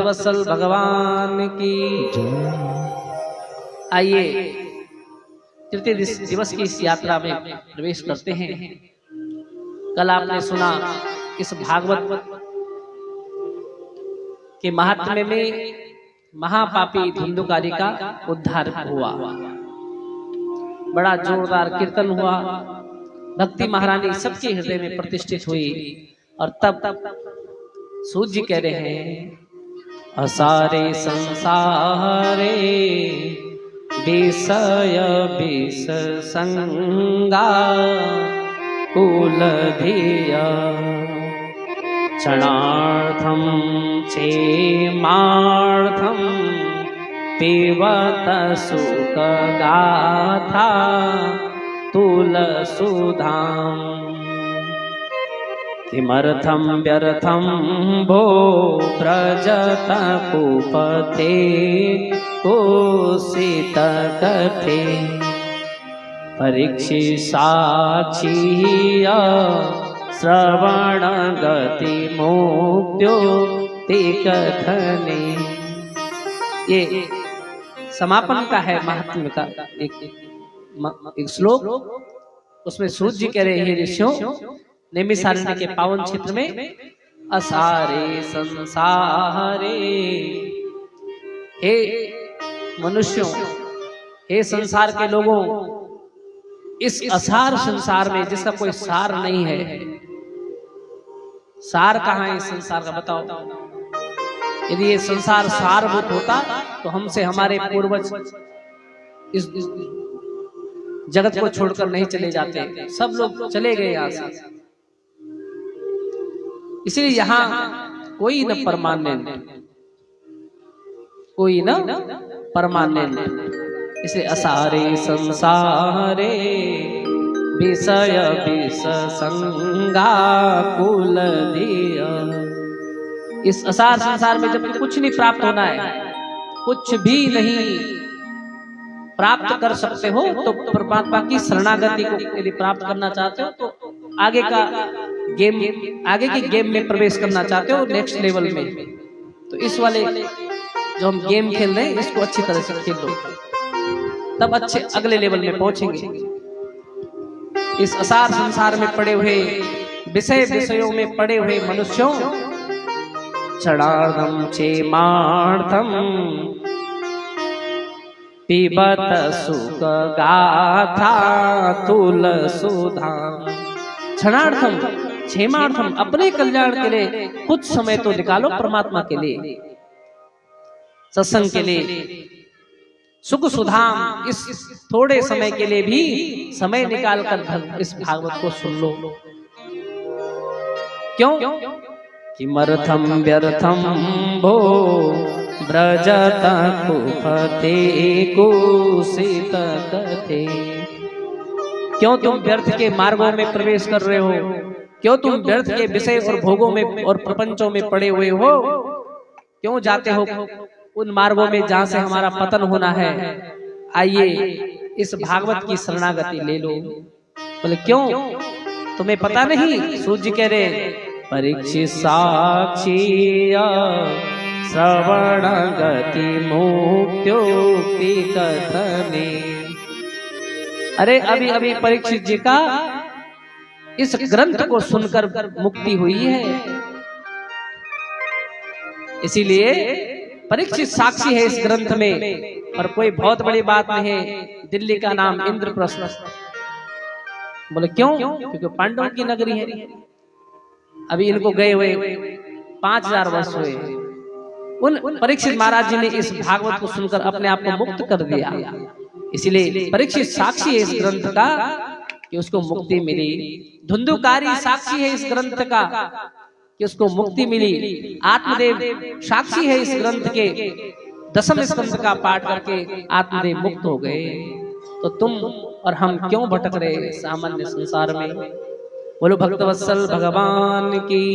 वत्सल भगवान की। आइए तृतीय दिवस की इस यात्रा में प्रवेश करते हैं। कल आपने सुना इस भागवत के महात्म्य में महापापी धुंधुकारी का उद्धार हुआ। बड़ा जोरदार कीर्तन हुआ, भक्ति महारानी सबके हृदय में प्रतिष्ठित हुई। और तब सूत जी कह रहे हैं, असारे संसारे विषय विष संगा कुलधिया क्षणार्थं क्षेमार्थं पिबत सुखगाथा तुलसुधाम् किमर्थं व्यर्थं भो व्रजत कुपथे कुसित कथे परीक्षित साक्षी श्रवण गति मुक्त्यो ते कथने। ये समापन का है महात्म्य का एक श्लोक। उसमें सूत जी कह रहे हैं, ऋषियों नैमिषारण्य के पावन क्षेत्र में असारे संसारे, हे मनुष्यों, हे संसार के लोगों, इस असार संसार में जिसका कोई सार नहीं है, सार कहाँ है इस संसार का बताओ। यदि ये संसार सारभूत होता तो हमसे हमारे पूर्वज इस जगत को छोड़कर नहीं चले जाते, सब लोग चले गए यहाँ से। इसलिए यहाँ कोई न परमानेंट, कोई न परमानेंट। इसे असारे संसारे विषय विष संगा कुल दिया। इस असार संसार में जब कुछ नहीं प्राप्त होना है, कुछ भी नहीं प्राप्त कर सकते हो, तो परमात्मा की शरणागति को यदि प्राप्त करना चाहते हो तो आगे का गेम, आगे के गेम में प्रवेश करना चाहते हो, नेक्स्ट लेवल में, तो इस वाले जो हम गेम खेल रहे हैं इसको अच्छी तरह से खेल लो, तब अच्छे अगले लेवल में पहुंचेंगे। इस असार संसार में पड़े हुए विषयों में पड़े हुए मनुष्यों क्षणार्धम क्षेमार्थम पिबत सुख गाथा तुलसुधाम। क्षणार्थम क्षेमार्थम, अपने कल्याण के लिए कुछ समय तो निकालो, परमात्मा के लिए, सत्संग के लिए, सुख सुधाम, इस थोड़े समय के लिए भी समय निकालकर इस भागवत को सुन लो। क्यों? किमर्थं व्यर्थं भो व्रजत कुपथे कुसित कथे। क्यों तुम व्यर्थ के मार्गों में प्रवेश कर रहे हो? क्यों तुम व्यर्थ के विषय और भोगों में और प्रपंचों में पड़े हुए हो? क्यों जाते हो उन मार्गों में जहां से हमारा पतन होना है? आइए इस भागवत की शरणागति ले लो। बोले क्यों, तुम्हें पता नहीं? सूत जी कह रहे, परीक्षित साक्षी श्रवण गति मुक्त्योक्ति कथने। अरे अभी अभी परीक्षित जी का इस ग्रंथ को सुनकर मुक्ति हुई है, इसीलिए परीक्षित साक्षी है इस ग्रंथ में। और कोई बहुत बड़ी बात नहीं है, दिल्ली का नाम इंद्रप्रस्थ। बोले क्यों? क्योंकि पांडवों की नगरी है। अभी इनको गए हुए 5000 वर्ष हुए। उन परीक्षित महाराज जी ने इस भागवत को सुनकर अपने आप को मुक्त कर दिया। इसीलिए परीक्षित साक्षी है इस ग्रंथ का कि उसको मुक्ति मिली। धुंधुकारी साक्षी है इस ग्रंथ का कि उसको मुक्ति मिली। आत्मदेव साक्षी है इस ग्रंथ के, 10वें स्कंद का पाठ करके आत्मदेव मुक्त हो गए। तो तुम और हम क्यों भटक रहे सामान्य संसार में? बोलो भक्तवत्सल भगवान की।